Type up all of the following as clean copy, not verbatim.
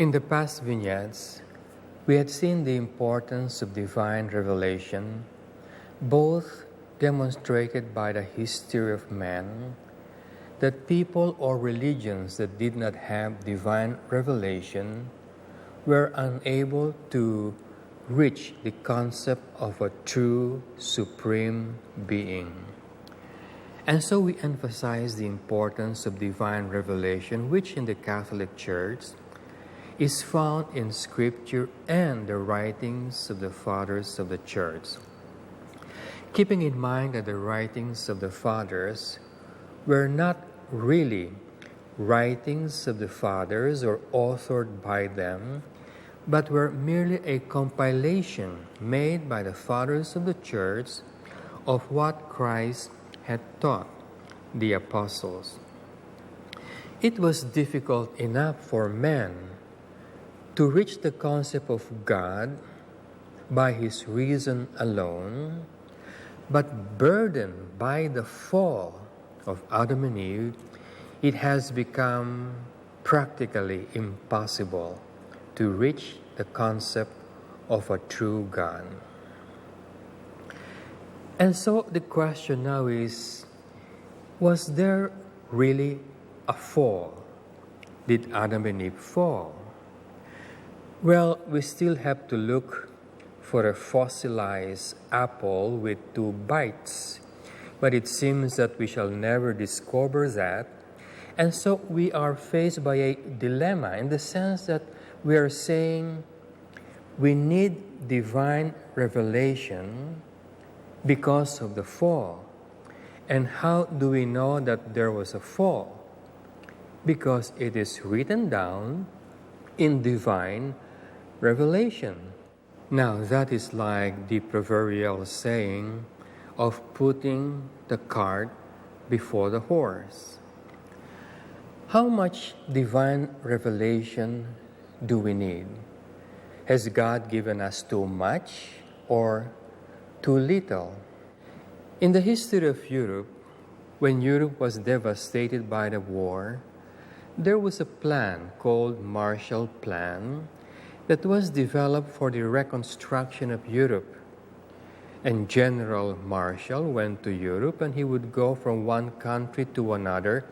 In the past vignettes, we had seen the importance of divine revelation, both demonstrated by the history of man, that people or religions that did not have divine revelation were unable to reach the concept of a true supreme being. And so we emphasize the importance of divine revelation, which in the Catholic Church is found in Scripture and the writings of the Fathers of the Church. Keeping in mind that the writings of the Fathers were not really writings of the Fathers or authored by them, but were merely a compilation made by the Fathers of the Church of what Christ had taught the apostles. It was difficult enough for man to reach the concept of God by his reason alone, but burdened by the fall of Adam and Eve, it has become practically impossible to reach the concept of a true God. And so the question now is, was there really a fall? Did Adam and Eve fall? Well, we still have to look for a fossilized apple with 2 bites, but it seems that we shall never discover that. And so we are faced by a dilemma in the sense that we are saying we need divine revelation because of the fall. And how do we know that there was a fall? Because it is written down in divine revelation. Now, that is like the proverbial saying of putting the cart before the horse. How much divine revelation do we need? Has God given us too much or too little? In the history of Europe, when Europe was devastated by the war, there was a plan called Marshall Plan that was developed for the reconstruction of Europe. And General Marshall went to Europe, and he would go from one country to another,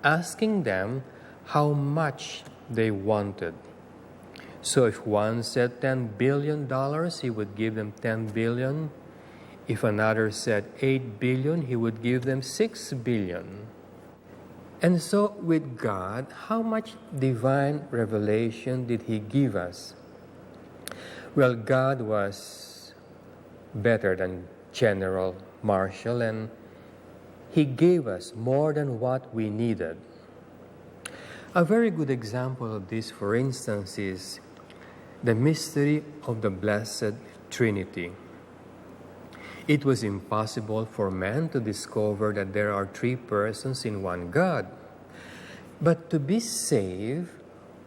asking them how much they wanted. So if one said $10 billion, he would give them $10 billion. If another said $8 billion, he would give them $6 billion. And so with God, how much divine revelation did He give us? Well, God was better than General Marshall, and He gave us more than what we needed. A very good example of this, for instance, is the mystery of the Blessed Trinity. It was impossible for man to discover that there are 3 persons in one God. But to be saved,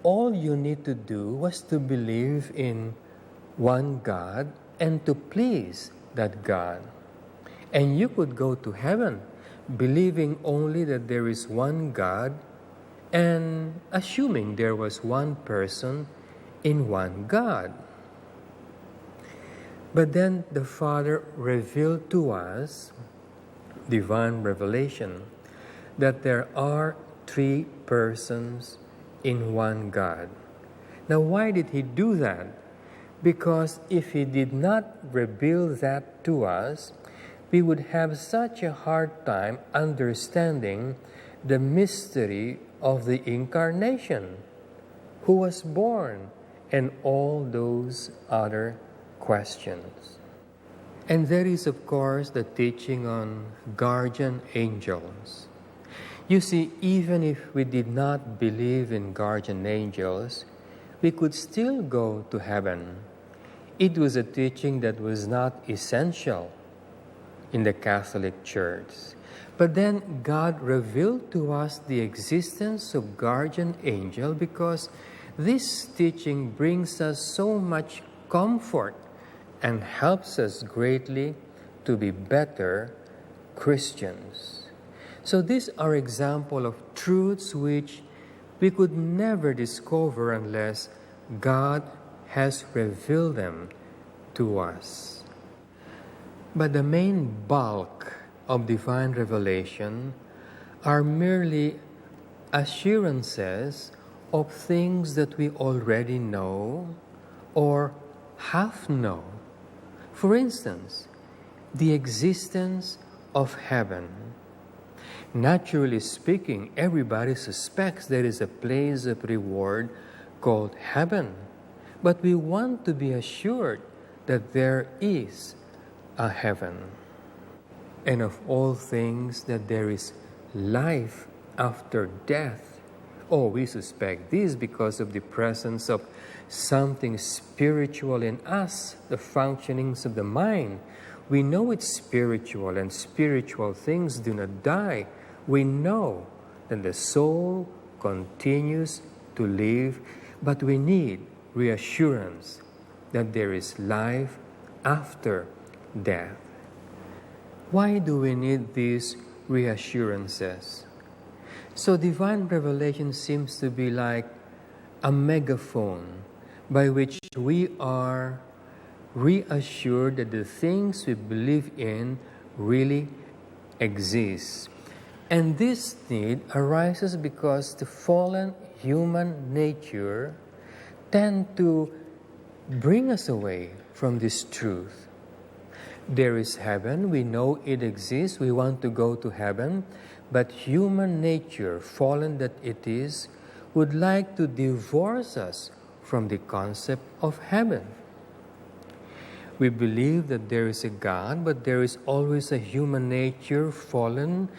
all you need to do was to believe in one God and to please that God. And you could go to heaven believing only that there is one God and assuming there was one person in one God. But then the Father revealed to us, divine revelation, that there are 3 persons in one God. Now, why did He do that? Because if He did not reveal that to us, we would have such a hard time understanding the mystery of the Incarnation, who was born, and all those other questions. And there is, of course, the teaching on guardian angels. You see, even if we did not believe in guardian angels, we could still go to heaven. It was a teaching that was not essential in the Catholic Church. But then God revealed to us the existence of guardian angel because this teaching brings us so much comfort and helps us greatly to be better Christians. So these are examples of truths which we could never discover unless God has revealed them to us. But the main bulk of divine revelation are merely assurances of things that we already know or half know. For instance, the existence of heaven. Naturally speaking, everybody suspects there is a place of reward called heaven. But we want to be assured that there is a heaven. And of all things, that there is life after death. Oh, we suspect this because of the presence of something spiritual in us, the functionings of the mind. We know it's spiritual, and spiritual things do not die. We know that the soul continues to live, but we need reassurance that there is life after death. Why do we need these reassurances? So divine revelation seems to be like a megaphone by which we are reassured that the things we believe in really exist. And this need arises because the fallen human nature tend to bring us away from this truth. There is heaven, we know it exists, we want to go to heaven, but human nature, fallen that it is, would like to divorce us from the concept of heaven. We believe that there is a God, but there is always a human nature, fallen,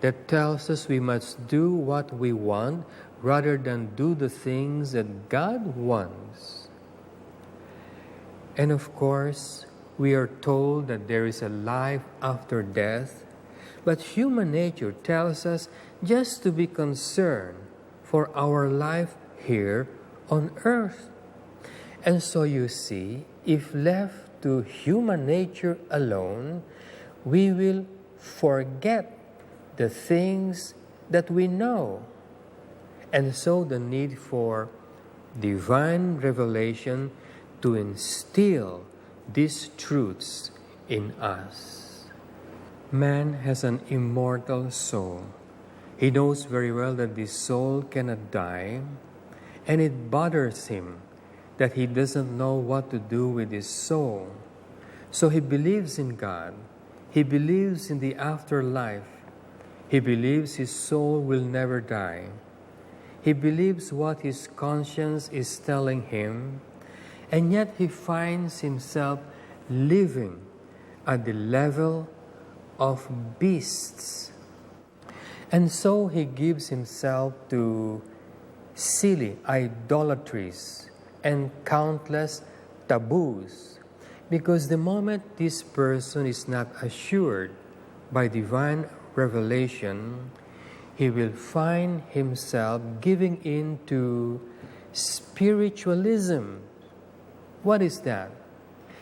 that tells us we must do what we want rather than do the things that God wants. And of course, we are told that there is a life after death, but human nature tells us just to be concerned for our life here on earth. And so you see, if left to human nature alone, we will forget the things that we know. And so the need for divine revelation to instill these truths in us. Man has an immortal soul. He knows very well that this soul cannot die, and it bothers him that he doesn't know what to do with his soul. So he believes in God. He believes in the afterlife. He believes his soul will never die. He believes what his conscience is telling him, and yet he finds himself living at the level of beasts. And so he gives himself to silly idolatries and countless taboos, because the moment this person is not assured by divine revelation, he will find himself giving in to spiritualism. What is that?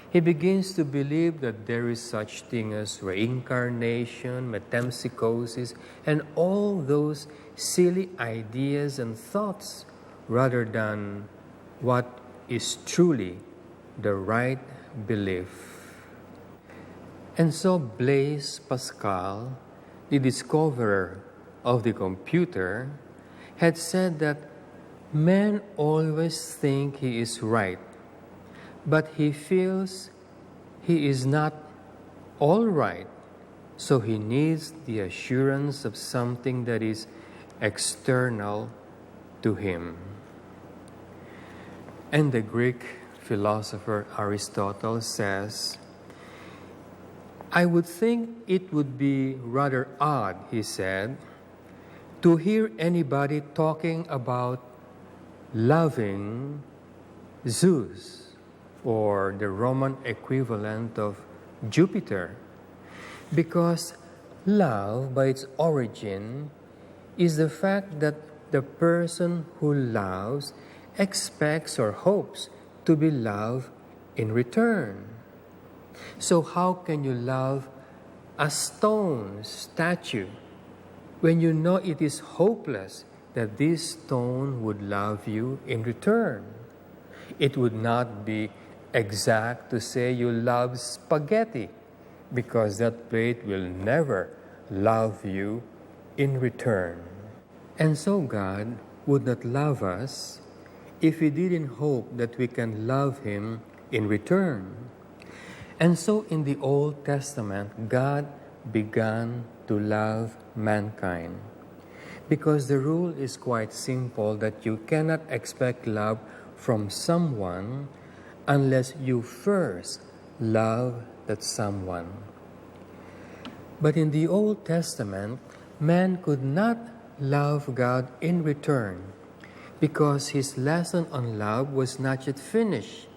He begins to believe that there is such thing as reincarnation, metempsychosis, and all those silly ideas and thoughts, rather than what is truly the right belief. And so Blaise Pascal, the discoverer of the computer, had said that man always thinks he is right, but he feels he is not all right, so he needs the assurance of something that is external to him. And the Greek philosopher Aristotle says, I would think it would be rather odd, he said, to hear anybody talking about loving Zeus, or the Roman equivalent of Jupiter, because love, by its origin, is the fact that the person who loves expects or hopes to be loved in return. So how can you love a stone statue when you know it is hopeless that this stone would love you in return? It would not be exact to say you love spaghetti, because that plate will never love you in return. And so God would not love us if He didn't hope that we can love Him in return. And so in the Old Testament, God began to love mankind, because the rule is quite simple, that you cannot expect love from someone unless you first love that someone. But in the Old Testament, man could not love God in return, because his lesson on love was not yet finished.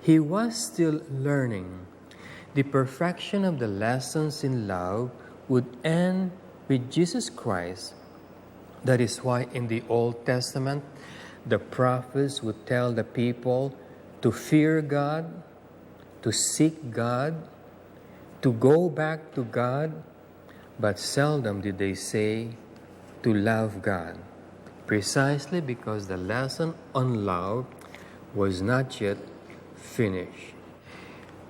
He was still learning. The perfection of the lessons in love would end with Jesus Christ. That is why in the Old Testament, the prophets would tell the people to fear God, to seek God, to go back to God, but seldom did they say to love God, precisely because the lesson on love was not yet finished.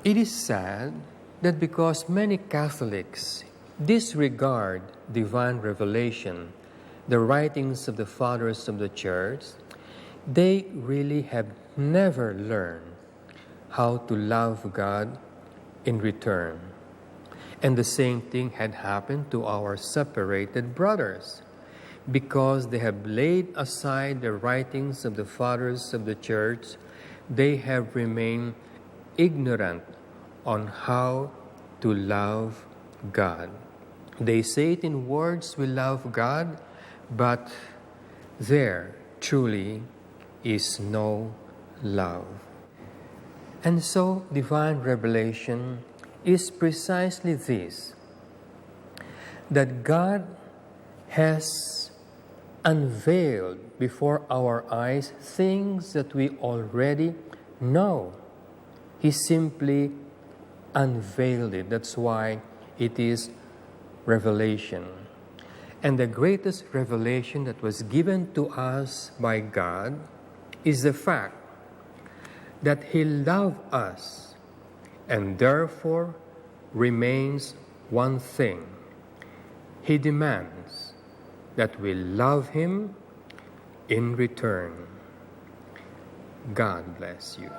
It is sad that because many Catholics disregard divine revelation, the writings of the Fathers of the Church, they really have never learned how to love God in return. And the same thing had happened to our separated brothers, because they have laid aside the writings of the Fathers of the Church. They have remained ignorant on how to love God. They say it in words, we love God, but there truly is no love. And so divine revelation is precisely this, that God has unveiled before our eyes things that we already know. He simply unveiled it. That's why it is revelation. And the greatest revelation that was given to us by God is the fact that He loved us, and therefore remains one thing. He demands that we love Him in return. God bless you.